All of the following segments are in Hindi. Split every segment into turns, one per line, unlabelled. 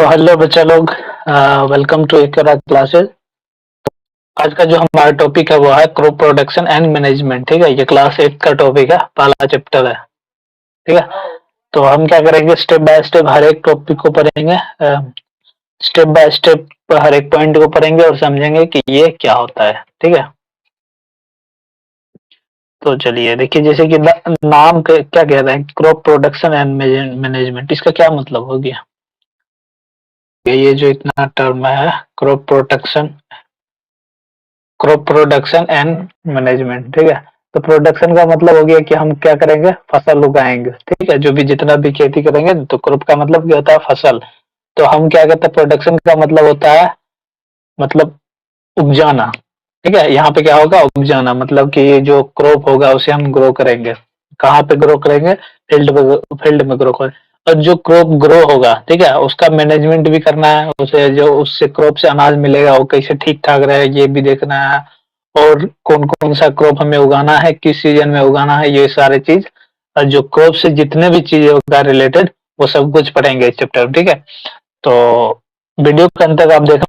तो हेलो बच्चा लोग, वेलकम टू एकरा क्लासेस। आज का जो हमारा टॉपिक है वो है क्रॉप प्रोडक्शन एंड मैनेजमेंट। ठीक है, ये क्लास 8 का टॉपिक है, पहला चैप्टर है। ठीक है, तो हम क्या करेंगे, स्टेप बाय स्टेप हर एक टॉपिक को पढ़ेंगे, स्टेप बाय स्टेप हर एक पॉइंट को पढ़ेंगे और समझेंगे कि ये क्या होता है। ठीक है, तो चलिए देखिए, जैसे कि नाम क्या कह रहे हैं, क्रॉप प्रोडक्शन एंड मैनेजमेंट, इसका क्या मतलब हो गया। ये जो इतना टर्म है, क्रॉप प्रोडक्शन एंड मैनेजमेंट। ठीक है, तो प्रोडक्शन का मतलब हो गया कि हम क्या करेंगे, फसल उगाएंगे। ठीक है, जो भी जितना भी खेती करेंगे, तो क्रॉप का मतलब क्या होता है, फसल। तो हम क्या कहते हैं, प्रोडक्शन का मतलब होता है, मतलब उपजाना। ठीक है, यहाँ पे क्या होगा, उपजाना, मतलब कि ये जो क्रॉप होगा उसे हम ग्रो करेंगे। कहाँ पे ग्रो करेंगे, फील्ड में ग्रो करेंगे। और जो क्रॉप ग्रो होगा, ठीक है, उसका मैनेजमेंट भी करना है, उसे जो उससे क्रॉप से अनाज मिलेगा वो कैसे ठीक ठाक रहे, ये भी देखना है। और कौन कौन सा क्रॉप हमें उगाना है, किस सीजन में उगाना है, ये सारे चीज, और जो क्रॉप से जितने भी चीजें होगा रिलेटेड, वो सब कुछ पढ़ेंगे इस चैप्टर। ठीक है, तो वीडियो के अंत तक आप देखना,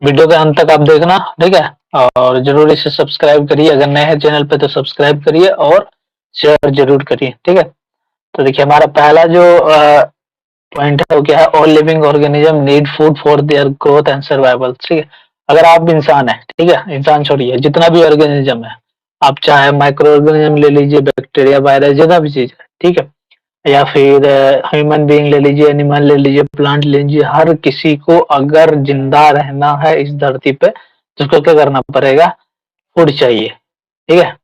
वीडियो के अंत तक आप देखना। ठीक है, और जरूर इसे सब्सक्राइब करिए, अगर नए हैं चैनल पे तो सब्सक्राइब करिए और शेयर जरूर करिए। ठीक है, तो देखिए हमारा पहला जो पॉइंट है वो क्या है, all living organism need food for their growth and survival. ठीक है, अगर आप इंसान है, ठीक है, इंसान छोड़िए, जितना भी ऑर्गेनिज्म है, आप चाहे माइक्रो ऑर्गेनिज्म ले लीजिए, बैक्टीरिया, वायरस, जितना भी चीज है, ठीक है, या फिर ह्यूमन बीइंग ले लीजिए, एनिमल ले लीजिए, प्लांट ले लीजिए, हर किसी को अगर जिंदा रहना है इस धरती पे तो उसको क्या करना पड़ेगा, फूड चाहिए। ठीक है,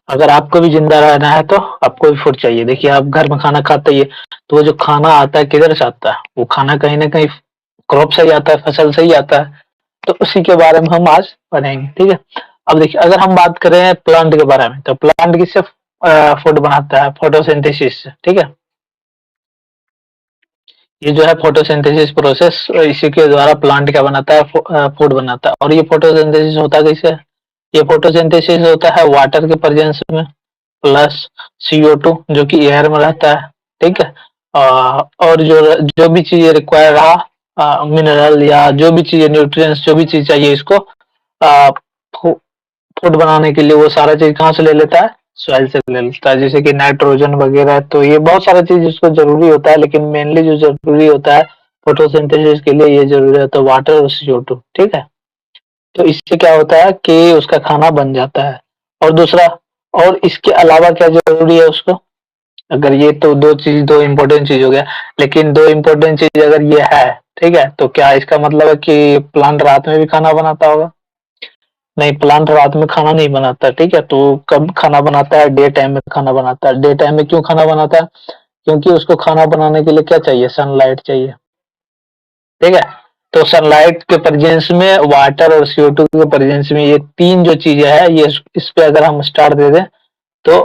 अगर आपको भी जिंदा रहना है तो आपको भी फूड चाहिए। देखिए, आप घर में खाना खाते ही है, तो वो जो खाना आता है किधर से आता है, वो खाना कहीं ना कहीं क्रॉप से ही आता है, फसल से ही आता है। तो उसी के बारे में हम आज पढ़ेंगे। ठीक है, अब देखिए, अगर हम बात करें प्लांट के बारे में, तो प्लांट किससे फूड बनाता है, फोटोसिंथेसिस से। ठीक है, ये जो है फोटोसिंथेसिस प्रोसेस, इसी के द्वारा प्लांट क्या बनाता है, फूड बनाता है। और ये फोटोसिंथेसिस होता कैसे है, ये फोटोसिंथेसिस होता है वाटर के प्रेजेंस में, प्लस CO2 जो कि एयर में रहता है। ठीक है, और जो जो भी चीज रिक्वायर रहा, मिनरल या जो भी चीज, न्यूट्रिएंट्स, जो भी चीज चाहिए इसको फूड बनाने के लिए, वो सारा चीज कहाँ से ले लेता है, सॉइल से ले लेता है, जैसे कि नाइट्रोजन वगैरह। तो ये बहुत सारा चीज इसको जरूरी होता है, लेकिन मेनली जो जरूरी होता है फोटोसिंथेसिस के लिए, ये जरूरी होता है वाटर और CO2। ठीक है, तो इससे क्या होता है कि उसका खाना बन जाता है। और दूसरा, और इसके अलावा क्या जरूरी है उसको, अगर ये तो दो चीज, दो इम्पोर्टेंट चीज हो गया, लेकिन दो इम्पोर्टेंट चीज अगर ये है, ठीक है, तो क्या इसका मतलब है कि प्लांट रात में भी खाना बनाता होगा? नहीं, प्लांट रात में खाना नहीं बनाता। ठीक है, तो कब खाना बनाता है, डे टाइम में खाना बनाता है। डे टाइम में क्यों खाना बनाता है, क्योंकि उसको खाना बनाने के लिए क्या चाहिए, सनलाइट चाहिए। ठीक है, तो सनलाइट के प्रेजेंस में, वाटर और CO2 के प्रेजेंस में, ये तीन जो चीजें है, ये इस पे अगर हम स्टार दे दें तो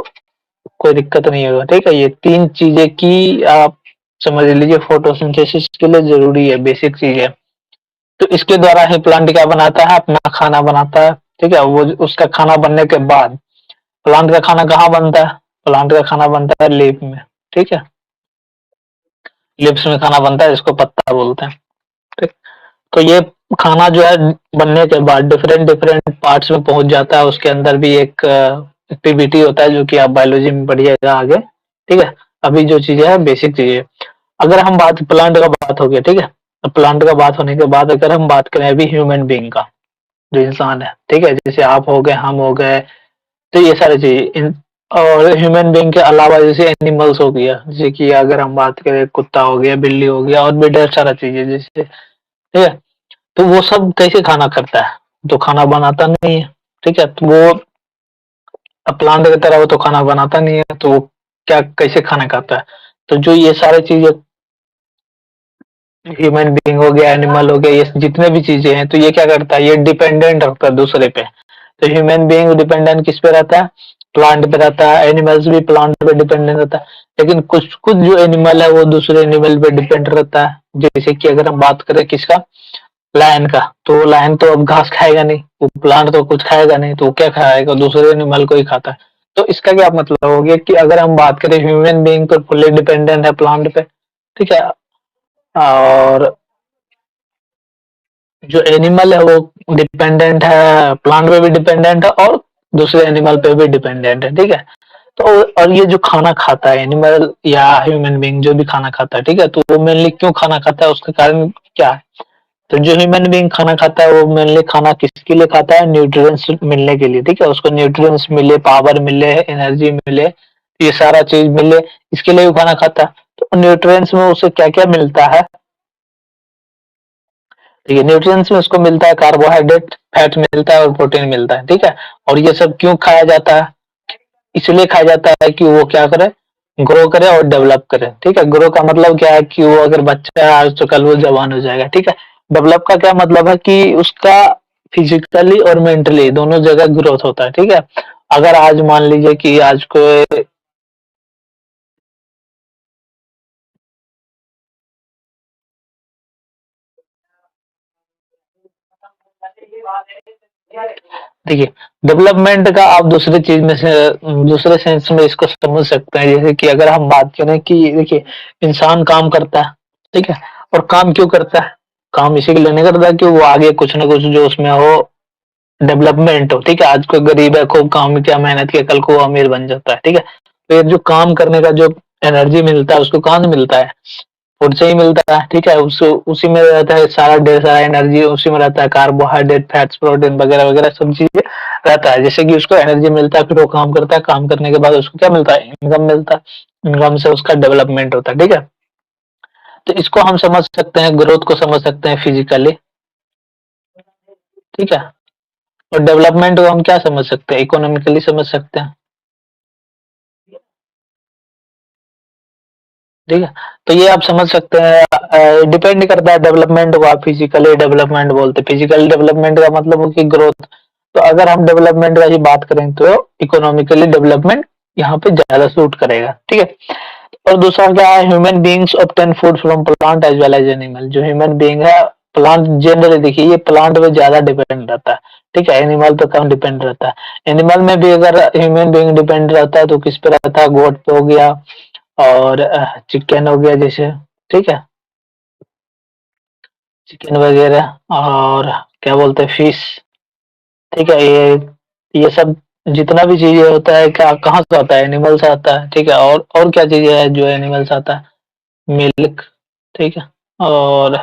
कोई दिक्कत नहीं होगा। ठीक है, ये तीन चीजें की आप समझ लीजिए फोटोसिंथेसिस के लिए जरूरी है, बेसिक चीज है। तो इसके द्वारा ही प्लांट क्या बनाता है, अपना खाना बनाता है। ठीक है, वो उसका खाना बनने के बाद, प्लांट का खाना कहाँ बनता है, प्लांट का खाना बनता है लीफ में। ठीक है, लिप्स में खाना बनता है, इसको पत्ता बोलते हैं। ठीक, तो ये खाना जो है बनने के बाद डिफरेंट डिफरेंट पार्ट्स में पहुंच जाता है, उसके अंदर भी एक एक्टिविटी होता है जो कि आप बायोलॉजी में पढ़िएगा आगे। ठीक है, अभी जो चीजें है बेसिक चीजें। अगर हम बात, प्लांट का बात हो गया, ठीक है, तो प्लांट का बात होने के बाद अगर हम बात करें अभी ह्यूमन बीइंग का, जो इंसान है, ठीक है, जैसे आप हो गए, हम हो गए, तो ये सारी चीजें और ह्यूमन बीइंग के अलावा जैसे एनिमल्स हो गया, जैसे कि अगर हम बात करें कुत्ता हो गया, बिल्ली हो गया, और भी ढेर सारा चीजें जैसे। ठीक है, तो वो सब कैसे खाना करता है, तो खाना बनाता नहीं है। ठीक है, तो वो प्लांट की तरह वो तो खाना बनाता नहीं है, तो वो क्या, कैसे खाना खाता है, तो जो ये सारे चीजें, ह्यूमन बीइंग हो गया, एनिमल हो गया, ये जितने भी चीजें हैं, तो ये क्या करता है, ये डिपेंडेंट रहता है दूसरे पे। तो ह्यूमन बीइंग डिपेंडेंट किस पे रहता है, प्लांट पे रहता है, एनिमल्स भी प्लांट पे डिपेंडेंट रहता है। लेकिन कुछ कुछ जो एनिमल है वो दूसरे एनिमल पे डिपेंड रहता है, जैसे कि अगर हम बात करें किसका, लायन का, तो लायन तो अब घास खाएगा नहीं, वो प्लांट तो कुछ खाएगा नहीं, तो वो क्या खाएगा? दूसरे एनिमल को ही खाता है। तो इसका क्या मतलब हो गया कि अगर हम बात करें ह्यूमन बीइंग तो फुल्ली डिपेंडेंट है प्लांट पे, ठीक है? और जो एनिमल है वो डिपेंडेंट है, प्लांट पे भी डिपेंडेंट है और दूसरे एनिमल पे भी डिपेंडेंट है, ठीक है? तो और ये जो खाना खाता है एनिमल या ह्यूमन बीइंग जो भी खाना खाता है, ठीक है? तो वो मेनली क्यों खाना खाता है, उसका कारण क्या है? तो जो ह्यूमन बीइंग खाना खाता है वो मेनली खाना किसके लिए खाता है? न्यूट्रिएंट्स मिलने के लिए, ठीक है? उसको न्यूट्रिएंट्स मिले, पावर मिले, एनर्जी मिले, ये सारा चीज मिले, इसके लिए वो खाना खाता है। तो न्यूट्रिएंट्स में उसे क्या-क्या मिलता है? ठीक है, न्यूट्रिएंट्स में उसको मिलता है कार्बोहाइड्रेट, फैट मिलता है और प्रोटीन मिलता है, ठीक है? और ये सब क्यों खाया जाता है? इसलिए खाया जाता है कि वो क्या करे? ग्रो करे और डेवलप करे, ठीक है? ग्रो का मतलब क्या है कि वो अगर बच्चा है आज तो कल वो जवान हो जाएगा, ठीक है? डेवलप का क्या मतलब है कि उसका फिजिकली और मेंटली दोनों जगह ग्रोथ होता है, ठीक है? अगर आज मान लीजिए कि आज कोई देखिए, डेवलपमेंट का आप दूसरी चीज़ में से दूसरे सेंस में इसको समझ सकते हैं, जैसे कि अगर हम बात करें कि देखिए, इंसान काम करता है, ठीक है? और काम क्यों करता है? काम इसी के लिए नहीं करता कि वो आगे कुछ ना कुछ जो उसमें हो डेवलपमेंट हो, ठीक है? आज कोई गरीब है, खूब काम किया, मेहनत किया, कल को वो अमीर बन जाता है, ठीक है? तो ये जो काम करने का जो एनर्जी मिलता है, उसको कहाँ से मिलता है? फूड से ही मिलता है, ठीक है? उसी में रहता है सारा ढेर सारा एनर्जी उसी में रहता है, कार्बोहाइड्रेट, फैट्स, प्रोटीन वगैरह-वगैरह सब चीज़ें रहता है। जैसे कि उसको एनर्जी मिलता है, फिर वो काम करता है, काम करने के बाद उसको क्या मिलता है? इनकम मिलता है, इनकम से उसका डेवलपमेंट होता है, ठीक है? तो इसको हम समझ सकते हैं, ग्रोथ को समझ सकते हैं फिजिकली, ठीक है? और डेवलपमेंट को हम क्या समझ सकते हैं? इकोनॉमिकली समझ सकते हैं, ठीक है? तो ये आप समझ सकते हैं डिपेंड करता है डेवलपमेंट को आप फिजिकली डेवलपमेंट बोलते हैं। फिजिकल डेवलपमेंट का मतलब हो कि ग्रोथ। तो अगर हम डेवलपमेंट की बात करें तो इकोनॉमिकली डेवलपमेंट यहाँ पे ज़्यादा सूट करेगा, ठीक है? और दूसरा क्या है? Human beings obtain food from plant as well as animal. जो ह्यूमन बीइंग है प्लांट जनरली देखिए ये प्लांट पे ज़्यादा डिपेंड रहता है, ठीक है? एनिमल पे कम डिपेंड रहता है। एनिमल में भी अगर ह्यूमन बीइंग डिपेंड रहता है तो किस पे रहता है? गोट पे हो गया और चिकन हो गया जैसे, ठीक है? चिकन वगैरह और क्या बोलते हैं फिश, ठीक है? ये सब जितना भी चीज़ें होता है क्या कहाँ से आता है? एनिमल से आता है, ठीक है? और क्या चीज़ें हैं जो एनिमल से आता है? मिल्क, ठीक है? और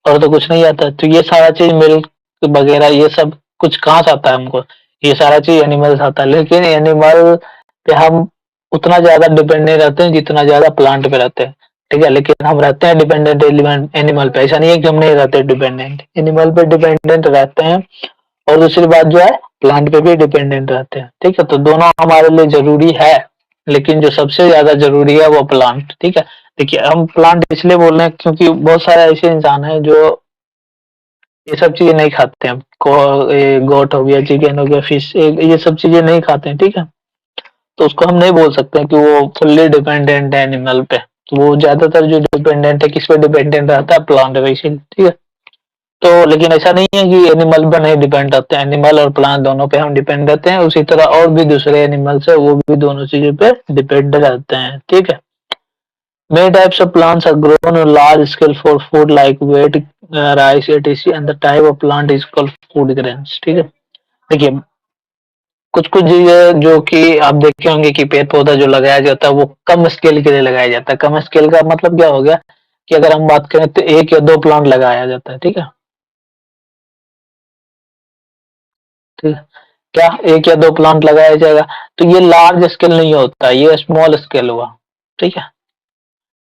तो कुछ नहीं आता। तो ये सारा चीज़ मिल्क वगैरह ये सब कुछ कहाँ से आता है हमको? ये सारा चीज़ एनिमल से आता है। लेकिन एनिमल पे हम उतना ज़्यादा डिपेंड नहीं रहते हैं जितना ज़्यादा प्लांट पे रहते हैं, ठीक है? लेकिन हम रहते हैं डिपेंडेंट एलिमेंट एनिमल पे। ऐसा नहीं है कि हम नहीं रहते डिपेंडेंट। एनिमल पे डिपेंडेंट रहते हैं और दूसरी बात जो है प्लांट पे भी डिपेंडेंट रहते हैं, ठीक है? तो दोनों हमारे लिए ज़रूरी है, लेकिन जो सबसे ज़्यादा ज़रूरी है वो प्लांट, ठीक है? देखिए हम प्लांट इसलिए बोल रहे हैं क्योंकि बहुत सारे ऐसे इंसान हैं जो ये सब चीज़ें नहीं खाते हैं। गोट हो गया, चिकन हो गया, फिश ये सब चीज़ें नहीं खाते हैं, ठीक है? तो उसको हम नहीं बोल सकते हैं कि वो फुल्ली डिपेंडेंट है एनिमल पे। तो वो ज़्यादातर जो डिपेंडेंट है किस पे डिपेंडेंट रहता है? प्लांट पे इसीलिए, ठीक है? तो लेकिन ऐसा नहीं है कि एनिमल पे नहीं डिपेंड रहते हैं, एनिमल और प्लांट दोनों पे हम डिपेंड रहते हैं। उसी तरह और भी दूसरे एनिमल्स है वो भी दोनों चीज़ों पे डिपेंड रहते हैं, ठीक है? Many types of plants are grown on large scale for food like wheat, rice, etc. and the type of plant is called food grains. ठीक है? देखिए कुछ कुछ चीजें जो कि आप देखे होंगे कि पेड़ पौधा जो लगाया जाता है वो कम स्केल के लिए लगाया जाता है। कम स्केल का मतलब क्या हो गया कि अगर हम बात करें तो एक या दो प्लांट लगाया जाता है, ठीक है? ठीक है? क्या एक या दो प्लांट लगाया जाएगा? तो ये लार्ज स्केल नहीं होता, ये स्मॉल स्केल हुआ, ठीक है?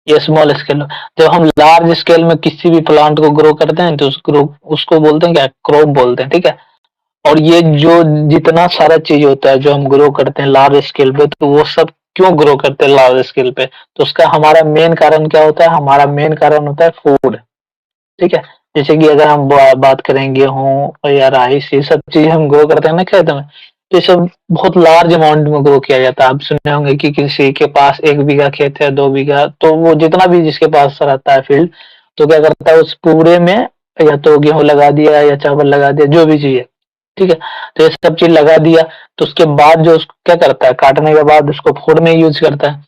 ये स्मॉल स्केल जब हम लार्ज स्केल में किसी भी प्लांट को ग्रो करते हैं तो उसको बोलते हैं क्या? क्रॉप बोलते हैं, ठीक है? और ये जो जितना सारा चीज होता है जो हम ग्रो करते हैं लार्ज स्केल पे तो वो सब क्यों ग्रो करते हैं लार्ज स्केल पे? तो उसका हमारा मेन कारण क्या होता है? हमारा मेन कारण होता है फूड, ठीक है? जैसे कि अगर हम बात करें गेहूँ या राइस ये सब चीज़ हम ग्रो करते हैं ना खेत में, तो ये सब बहुत लार्ज अमाउंट में ग्रो किया जाता है। आप सुने होंगे कि किसी के पास 1 बीघा खेत है, 2 बीघा तो वो जितना भी जिसके पास रहता है फील्ड, तो क्या करता है उस पूरे में या तो गेहूँ लगा दिया या चावल लगा दिया, जो भी चाहिए, ठीक है? तो ये सब चीज़ लगा दिया, तो उसके बाद जो उसको क्या करता है, काटने के बाद उसको फूड में यूज़ करता है।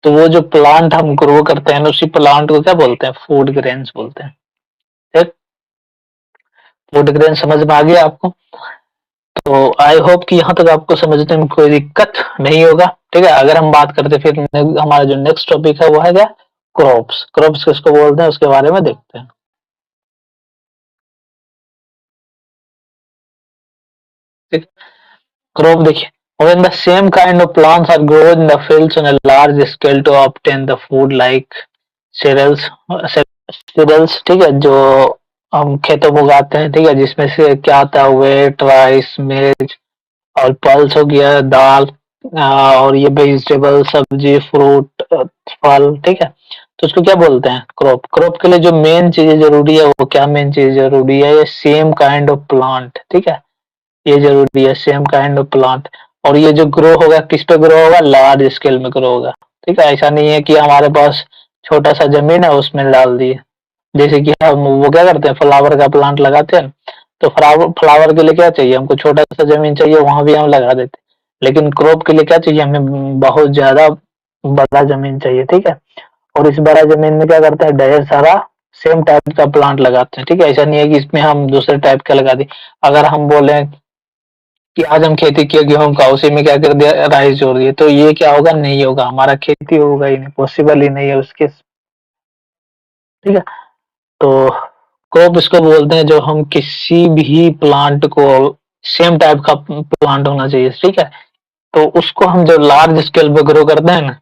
तो वो जो प्लांट हम ग्रो करते हैं ना, उसी प्लांट को क्या बोलते हैं? फूड ग्रेन्स बोलते हैं। ठीक? फूड ग्रेन समझ में आ गया आपको? तो आई होप कि यहाँ तक आपको समझने में कोई दिक्कत नहीं होगा, ठीक है? अगर हम बात करते फिर हमारा जो नेक्स्ट टॉपिक है वो है क्या? क्रॉप्स। क्रॉप्स किसको बोलते हैं उसके बारे में देखते हैं। ठीक? क्रॉप देखिए, when the same kind of plants are grown in the fields on a large scale to obtain the food like cereals, cereals, ठीक है, जो हम खेतों में उगाते हैं, ठीक है, जिसमें से क्या आता है, वेट, राइस, मिर्च और पल्स हो गया, दाल, और ये वेजिटेबल, सब्जी, फ्रूट, फल, ठीक है? तो उसको क्या बोलते हैं? क्रॉप। क्रॉप के लिए जो मेन चीजें जरूरी है वो क्या मेन चीज जरूरी है? ये सेम काइंड ऑफ प्लांट, ठीक है, ये जरूरी है, सेम काइंड ऑफ प्लांट। और ये जो ग्रो होगा किस पे ग्रो होगा? लार्ज स्केल में ग्रो होगा, ठीक है? ऐसा नहीं है कि हमारे पास छोटा सा जमीन है उसमें डाल दिए। जैसे कि हम वो क्या करते हैं, फ्लावर का प्लांट लगाते हैं, तो फ्लावर फ्लावर के लिए क्या चाहिए हमको? छोटा सा जमीन चाहिए, वहां भी हम लगा देते हैं। लेकिन क्रॉप के लिए क्या चाहिए हमें? बहुत ज्यादा बड़ा जमीन चाहिए, ठीक है? और इस बड़ा जमीन में क्या करते हैं? ढेर सारा सेम टाइप का प्लांट लगाते हैं, ठीक है? ऐसा नहीं है कि इसमें हम दूसरे टाइप का लगा दिए। अगर हम बोले कि आज हम खेती किए गेहूं का, उसी में क्या कर दिया, राइस जोड़ दिए, तो ये क्या होगा? नहीं होगा, हमारा खेती होगा ही नहीं, पॉसिबल ही नहीं है उसके, ठीक है? तो क्रॉप इसको बोलते हैं जो हम किसी भी प्लांट को, सेम टाइप का प्लांट होना चाहिए, ठीक है? तो उसको हम जब लार्ज स्केल पे ग्रो करते हैं ना,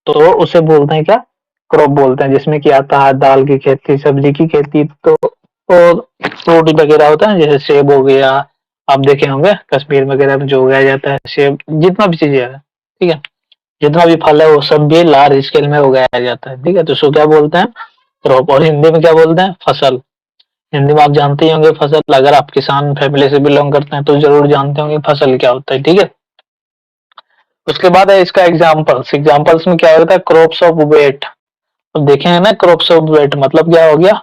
तो उसे बोलते हैं क्या? क्रॉप बोलते हैं, जिसमें कि आता है दाल की खेती, सब्जी की खेती, तो और फ्रूट वगैरह होता है, जैसे सेब हो गया, आप देखे होंगे कश्मीर वगैरह में जो उगाया जाता है सेब, जितना भी चीजें है, ठीक है, जितना भी फल है वो सब भी लार्ज स्केल में उगाया जाता है, ठीक है? तो उसको क्या बोलते हैं? क्रॉप। और हिंदी में क्या बोलते हैं? फसल। हिंदी में आप जानते ही होंगे फसल, अगर आप किसान फैमिली से बिलोंग करते हैं तो जरूर जानते होंगे फसल क्या होता है, ठीक है? उसके बाद है इसका एग्जाम्पल्स। एग्जाम्पल्स में क्या होता है? Crops of wheat. अब देखेंगे ना, क्रॉप्स ऑफ वेट मतलब क्या हो गया?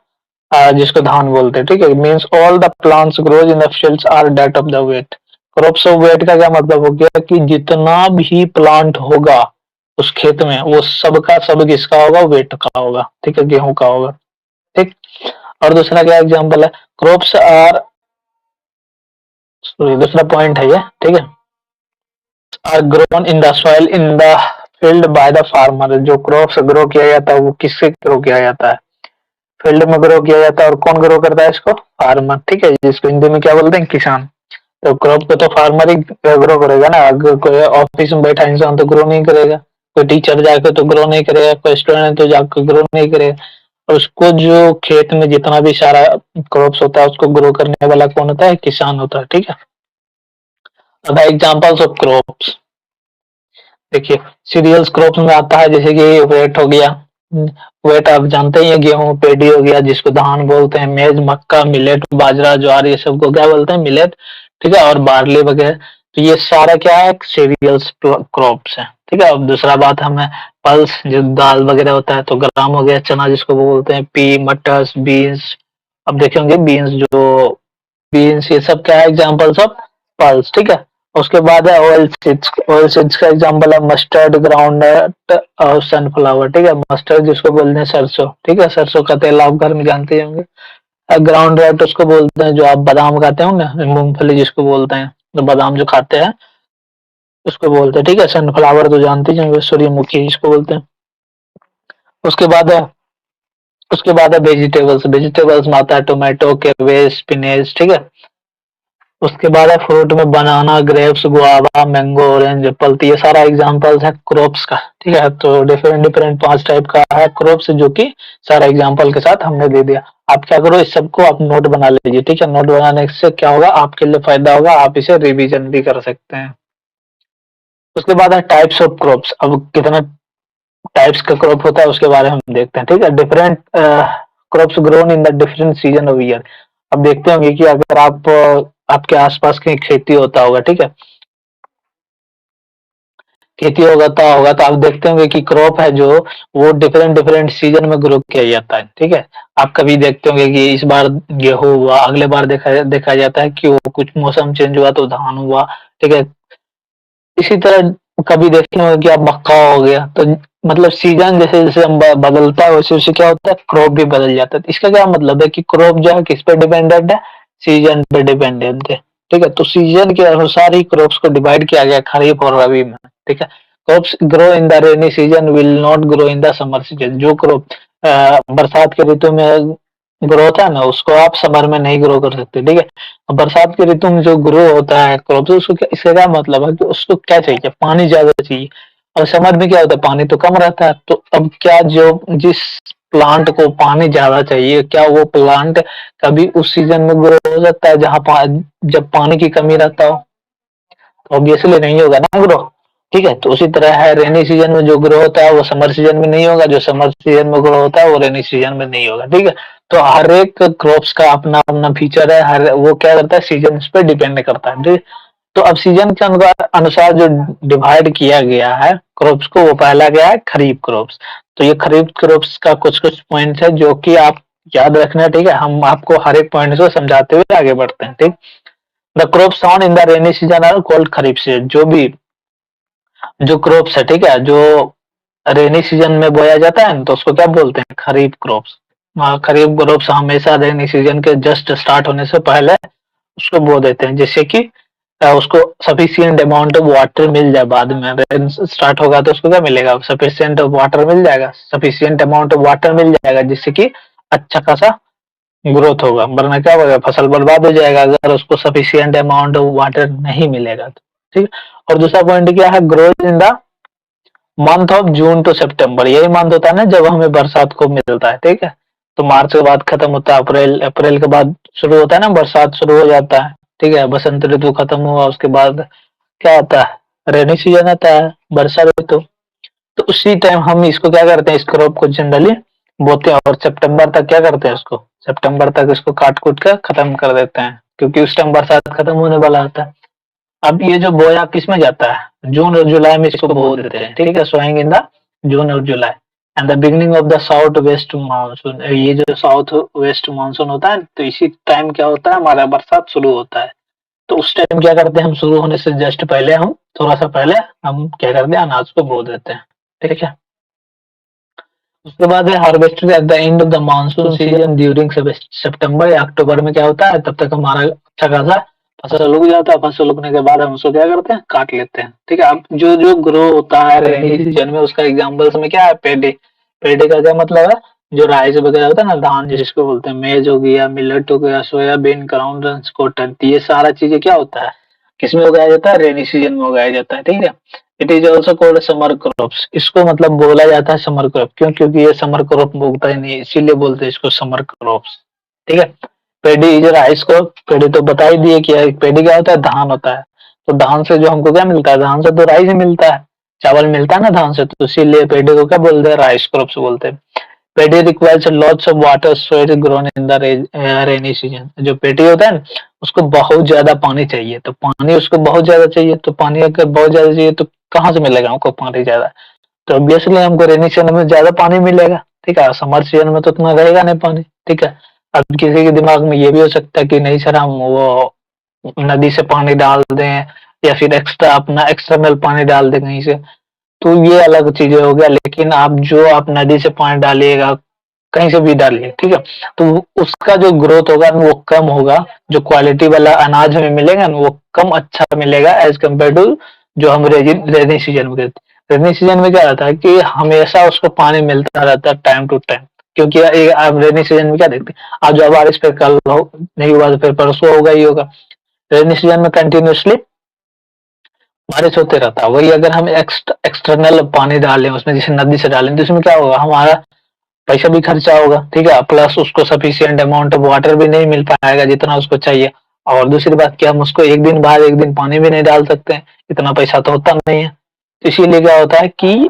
जिसको धान बोलते हैं, ठीक है? Means all the plants grows in the fields are that of the wheat. Crops of wheat का क्या मतलब हो गया कि जितना भी प्लांट होगा उस खेत में, वो सबका सब किसका होगा? वेट का होगा, ठीक है, गेहूं का होगा, ठीक? और दूसरा क्या एग्जाम्पल है? क्रॉप्स आर, सॉरी, दूसरा पॉइंट है ये, ठीक है, are grown in the soil in the field by the farmer. जो क्रॉप्स ग्रो किया जाता है वो किससे ग्रो किया जाता है? फील्ड में ग्रो किया जाता है। और कौन ग्रो करता है इसको? फार्मर, ठीक है, जिसको हिंदी में क्या बोलते हैं? किसान। तो क्रॉप को तो फार्मर ही ग्रो करेगा ना, अगर कोई ऑफिस में बैठा इंसान तो ग्रो नहीं करेगा, कोई टीचर जाकर तो ग्रो नहीं करेगा, कोई स्टूडेंट तो जाकर ग्रो नहीं करेगा। और उसको जो खेत में जितना भी सारा क्रॉप्स होता है उसको ग्रो करने वाला कौन होता है? किसान होता है, ठीक है? अब एग्जांपल्स ऑफ क्रॉप्स देखिए, सीरियल्स क्रॉप्स में आता है, जैसे कि वेट हो गया। वेट आप जानते ही हैं, गेहूं, पेडी हो गया जिसको धान बोलते हैं, मेज, मक्का, मिलेट, बाजरा, ज्वार, ये सबको क्या बोलते हैं? मिलेट, ठीक है? और बार्ली वगैरह। तो ये सारा क्या है? सीरियल्स क्रॉप्स है, ठीक है? अब दूसरा बात हमें पल्स, जो दाल वगैरह होता है, तो ग्राम हो गया, चना जिसको बोलते हैं, पी, मटर्स, बीन्स। अब देखे होंगे बीन्स, जो बीन्स, ये सब क्या है? एग्जांपल्स ऑफ पल्स, ठीक है? उसके बाद है ऑयल सीड्स। ऑयल सीड्स का एग्जांपल है मस्टर्ड, ग्राउंडनट और सनफ्लावर, ठीक है? मस्टर्ड जिसको बोलते हैं सरसों, ठीक है, सरसों का तेल आप घर में जानते ही होंगे। ग्राउंडनट उसको बोलते हैं जो आप बादाम खाते हो ना, मूंगफली जिसको बोलते हैं, जो बादाम जो खाते हैं उसको बोलते हैं, ठीक है? सनफ्लावर तो जानते ही होंगे, सूर्यमुखी जिसको बोलते हैं। उसके बाद है उसके बाद है वेजिटेबल्स। वेजिटेबल्स में आता है टोमेटो, कैबेज, स्पिनेच, ठीक है? उसके बाद है फ्रूट में banana, grapes, guava, mango, orange, apple. तो ये सारा एग्जांपल्स है क्रॉप्स का, ठीक है? तो डिफरेंट डिफरेंट 5 टाइप का है क्रॉप्स, जो कि सारा एग्जांपल के साथ हमने दे दिया। आप क्या करो, इस सबको आप नोट बना लीजिए, ठीक है? नोट बनाने से क्या होगा? आपके लिए फायदा होगा, आप इसे रिवीजन भी कर सकते हैं। उसके बाद है टाइप्स ऑफ क्रॉप्स। अब कितना टाइप्स का क्रॉप होता है उसके बारे में हम देखते हैं, ठीक है? Different crops grown in the different season of year. अब देखते होंगे कि अगर आपके आसपास कहीं खेती होता होगा, ठीक है? खेती होगा तो आप देखते होंगे कि क्रॉप है जो वो डिफरेंट डिफरेंट सीजन में ग्रो किया जाता है, ठीक है। आप कभी देखते होंगे कि इस बार गेहूं हुआ, अगले बार देखा देखा जाता है कि वो कुछ मौसम चेंज हुआ तो धान हुआ, ठीक है। इसी तरह कभी देखते होंगे कि अब मक्का हो गया, तो मतलब सीजन जैसे जैसे हम बदलता है वैसे वैसे क्या होता है, क्रॉप भी बदल जाता है। तो इसका क्या मतलब है कि क्रॉप जो है किस पे डिपेंडेंट है, सीजन पे डिपेंडेंट है, ठीक है। तो सीजन के अनुसार ही क्रॉप्स को डिवाइड किया गया खरीफ और रबी में, ठीक है। Crops grow in the rainy season will not grow in the summer season. जो क्रॉप बरसात के ऋतु में ग्रो होता है ना, उसको आप समर में नहीं ग्रो कर सकते, ठीक है। अब बरसात के ऋतु में जो ग्रो होता है क्रॉप, उसको इसका क्या मतलब है कि उसको क्या चाहिए, पानी ज्यादा चाहिए। और समर में क्या होता है, पानी तो कम रहता है। तो अब क्या, जो जिस प्लांट को पानी ज्यादा चाहिए, क्या वो प्लांट कभी उस सीजन में ग्रो हो सकता है जहाँ जब पानी की कमी रहता हो? ऑब्वियसली नहीं होगा ना ग्रो, ठीक है। तो उसी तरह है, रेनी सीजन में जो ग्रो होता है वो समर सीजन में नहीं होगा, जो समर सीजन में ग्रो होता है वो रेनी सीजन में नहीं होगा, ठीक है। तो हर एक क्रॉप्स का अपना अपना फीचर है, हर वो क्या करता है, सीजन पे डिपेंड करता है, ठीक है। तो अब सीजन के अनुसार जो डिवाइड किया गया है क्रॉप्स को, वो पहला गया है खरीफ क्रॉप्स। तो ये खरीफ क्रॉप्स का कुछ कुछ पॉइंट्स है जो कि आप याद रखना, ठीक है। हम आपको हर एक पॉइंट को समझाते हुए आगे बढ़ते हैं, ठीक। The crops found in the rainy season are called kharif season. जो भी जो क्रॉप्स है, ठीक है, जो रेनी सीजन में बोया जाता है ना, तो उसको क्या बोलते हैं, खरीफ क्रॉप्स। खरीफ क्रॉप्स हमेशा रेनी सीजन के जस्ट स्टार्ट होने से पहले उसको बो देते हैं, जिससे कि उसको सफिशिएंट अमाउंट ऑफ वाटर मिल जाए। बाद में रेन स्टार्ट होगा तो उसको क्या मिलेगा, सफिशिएंट वाटर मिल जाएगा, सफिशिएंट अमाउंट ऑफ वाटर मिल जाएगा, जिससे कि अच्छा खासा ग्रोथ होगा। वरना क्या होगा, फसल बर्बाद हो जाएगा अगर उसको सफिशिएंट अमाउंट ऑफ वाटर नहीं मिलेगा तो, ठीक। और दूसरा पॉइंट क्या है, growth in the month of June to September. यही मंथ होता है ना जब हमें बरसात को मिलता है, ठीक है। तो मार्च के बाद खत्म होता है अप्रैल, अप्रैल के बाद शुरू होता है ना, बरसात शुरू हो जाता है, ठीक है। बसंत ऋतु खत्म हुआ उसके बाद क्या आता है, रेनी सीजन आता है, वर्षा ऋतु। तो उसी टाइम हम इसको क्या करते हैं, इस क्रॉप को जनरली बोते हैं, और सितंबर तक क्या करते हैं, उसको सितंबर तक इसको काट कूट कर खत्म कर देते हैं, क्योंकि उस टाइम बरसात खत्म होने वाला होता है। अब ये जो बोया किस में जाता है, जून और जुलाई में इसको बो देते हैं, ठीक है, सोइंग इन द जून और July. And the beginning of the south west monsoon. ये जो साउथ वेस्ट मानसून होता है, तो इसी टाइम क्या होता है, हमारा बरसात शुरू होता है। तो उस टाइम क्या करते हैं, हम शुरू होने से जस्ट पहले, हम थोड़ा सा पहले हम क्या करते हैं, अनाज को बो देते हैं, ठीक है। उसके बाद है harvested at the end of the monsoon season during September या अक्टूबर में क्या होता है, तब तक हमारा अच्छा खासा फसल उग जाता है। फसल उगने के बाद हम उसको क्या करते हैं, काट लेते हैं, ठीक है। अब जो जो ग्रो होता है रेनी सीजन में, उसका एग्जाम्पल्स में क्या है, पेडी। पेडी का क्या मतलब है, जो राइस वगैरह होता है ना, धान जिसको बोलते हैं, मेज हो गया, मिलेट हो गया, सोयाबीन, ग्राउंड कॉटन, तो ये सारा चीजें क्या होता है, किसमें उगाया जाता है, रेनी सीजन में उगाया जाता है, ठीक है। It is also called summer crops. इसको मतलब बोला जाता है समर क्रॉप, क्यों, क्योंकि ये समर क्रॉप में उगता ही नहीं है, इसीलिए बोलते हैं इसको समर क्रॉप्स, ठीक है। पेडी इज राइस क्रॉप। पेडी तो बता ही दिए कि पेडी क्या होता है, धान होता है। तो धान से जो हमको क्या मिलता है, धान से तो राइस ही मिलता है, चावल मिलता है ना धान से, तो इसीलिए पेडी को क्या बोलते हैं, राइस क्रॉप्स बोलते हैं। Paddy requires lots of water so it is grown in the rainy season. जो पेडी होता है ना, उसको बहुत ज्यादा पानी चाहिए, तो पानी उसको बहुत ज्यादा चाहिए, तो पानी अगर बहुत ज्यादा चाहिए तो कहाँ से मिलेगा हमको पानी ज्यादा, तो ऑब्वियसली हमको रेनी सीजन में ज्यादा पानी मिलेगा, ठीक है। समर सीजन में तो उतना रहेगा नहीं पानी, ठीक है। अब किसी के दिमाग में ये भी हो सकता है कि नहीं सर, हम वो नदी से पानी डाल दें, या फिर एक्स्ट्रा अपना एक्सटर्नल पानी डाल दें कहीं से, तो ये अलग चीजें हो गया। लेकिन आप नदी से पानी डालिएगा, कहीं से भी डालिए, ठीक है, तो उसका जो ग्रोथ होगा वो कम होगा, जो क्वालिटी वाला अनाज हमें मिलेगा ना वो कम अच्छा मिलेगा एज कम्पेयर टू जो हम रेनी सीजन में करते हैं। रेनी सीजन में क्या रहता है कि हमेशा उसको पानी मिलता रहता है टाइम टू टाइम, क्योंकि आप रेनी सीजन में क्या देखते हैं, आज जो बारिश पे कल हो नहीं हुआ तो फिर परसों होगा ही होगा। रेनी सीजन में कंटिन्यूसली बारिश होते रहता है। वही अगर हम एक्सटर्नल पानी डालें उसमें, जैसे नदी से डालें, तो उसमें क्या होगा, हमारा पैसा भी खर्चा होगा, ठीक है, प्लस उसको सफिशिएंट अमाउंट ऑफ वाटर भी नहीं मिल पाएगा जितना उसको चाहिए। और दूसरी बात क्या, हम उसको एक दिन बाद एक दिन पानी भी नहीं डाल सकते हैं, इतना पैसा तो होता नहीं है। तो इसीलिए क्या होता है कि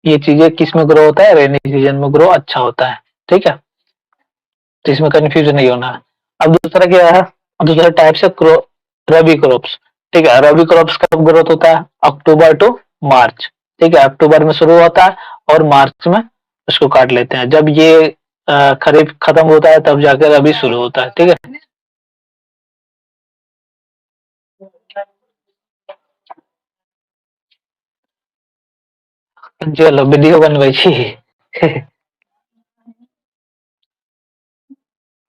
ये चीजें किस में ग्रो होता है, रेनी सीजन में ग्रो अच्छा होता है, ठीक है। तो इसमें कंफ्यूजन नहीं होना है। अब दूसरा क्या है, दूसरा टाइप से रबी क्रॉप्स, ठीक है। रबी क्रॉप्स कब ग्रोथ होता है, अक्टूबर टू मार्च, ठीक है। अक्टूबर में शुरू होता है और मार्च में उसको काट लेते हैं। जब ये खरीफ खत्म होता है तब जाकर रबी शुरू होता है, ठीक है। चलो वीडियो बनबै छी।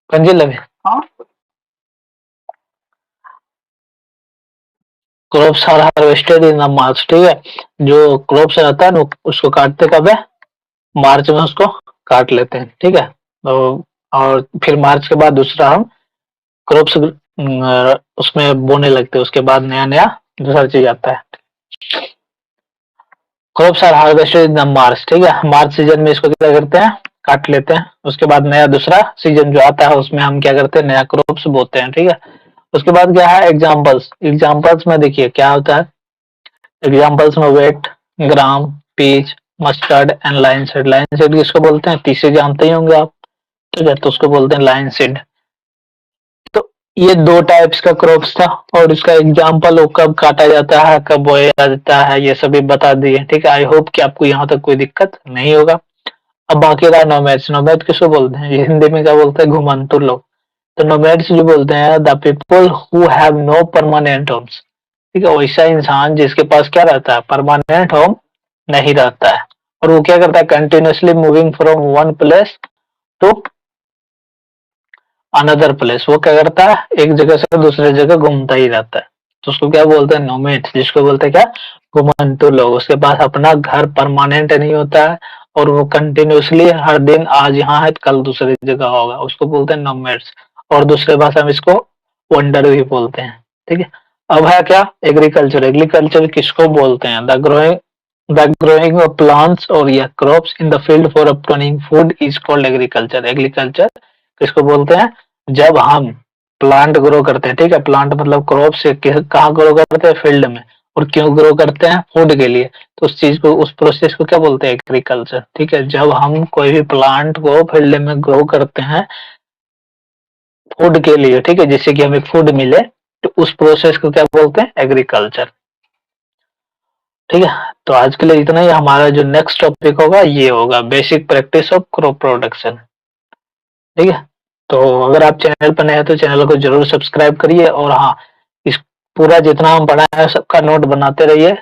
पंजे लगे क्रॉप्स आर हार्वेस्टेड इन मार्च, ठीक है। जो क्रॉप्स रहता है ना उसको काटते कब है, मार्च में उसको काट लेते हैं, ठीक है। तो और फिर मार्च के बाद दूसरा हम क्रॉप्स उसमें बोने लगते हैं, उसके बाद नया नया दूसरा चीज आता है। क्रॉप्स आर हार्वेस्टेड इन मार्च, ठीक है। मार्च सीजन में इसको क्या करते हैं, काट लेते हैं। उसके बाद नया दूसरा सीजन जो आता है उसमें हम क्या करते हैं, नया क्रॉप्स बोते हैं, ठीक है। उसके बाद क्या है, एग्जाम्पल्स। एग्जाम्पल्स में देखिए क्या होता है, एग्जाम्पल्स में wheat, gram, pea, mustard and linseed. Linseed किसको बोलते हैं, तीसरे जानते ही होंगे आप, ठीक है। तो उसको बोलते हैं लाइन सीड। तो ये दो टाइप्स का क्रॉप्स था और इसका एग्जाम्पल वो कब काटा जाता है, कब बोया जाता है, ये सभी बता दिए, ठीक है। आई होप कि आपको यहाँ तक कोई दिक्कत नहीं होगा। अब बाकी रहा नोमैड्स। नोमैड किसको बोलते हैं, ये हिंदी में क्या बोलते हैं, घुमंतु लोग। तो नोमैड्स जो बोलते हैं, the people who have no permanent homes, ठीक है। वैसा इंसान जिसके पास क्या रहता है, परमानेंट होम नहीं रहता है। और वो क्या करता है, continuously moving from one place to another place. वो क्या करता है, एक जगह से दूसरे जगह घूमता ही रहता है। तो उसको क्या बोलते हैं, नोमैड। जिसको बोलते हैं क्या, घुमंतु लोग। उसके पास अपना घर परमानेंट नहीं होता है और वो कंटिन्यूअसली हर दिन आज यहाँ है कल दूसरी जगह होगा, उसको बोलते हैं नोमैड्स। और दूसरे भाषा में इसको वंडर भी बोलते हैं, ठीक है। अब है क्या, एग्रीकल्चर। एग्रीकल्चर किसको बोलते हैं, द ग्रोइंग ऑफ प्लांट्स और या crops in the field for obtaining food is called agriculture. Agriculture किसको बोलते हैं, जब हम प्लांट ग्रो करते हैं, ठीक है। प्लांट मतलब क्रॉप से कहाँ ग्रो करते हैं, फील्ड में। और क्यों ग्रो करते हैं, फूड के लिए। तो उस चीज को, उस प्रोसेस को क्या बोलते हैं, एग्रीकल्चर, ठीक है। जब हम कोई भी प्लांट को फील्ड में ग्रो करते हैं फूड के लिए, ठीक है, जिससे कि हमें फूड मिले, तो उस प्रोसेस को क्या बोलते हैं, एग्रीकल्चर, ठीक है। तो आज के लिए इतना ही। हमारा जो नेक्स्ट टॉपिक होगा ये होगा basic practice of crop production, ठीक है। तो अगर आप चैनल पर नए हैं तो चैनल को जरूर सब्सक्राइब करिए और हाँ, इस पूरा जितना हम पढ़ा है सबका नोट बनाते रहिए।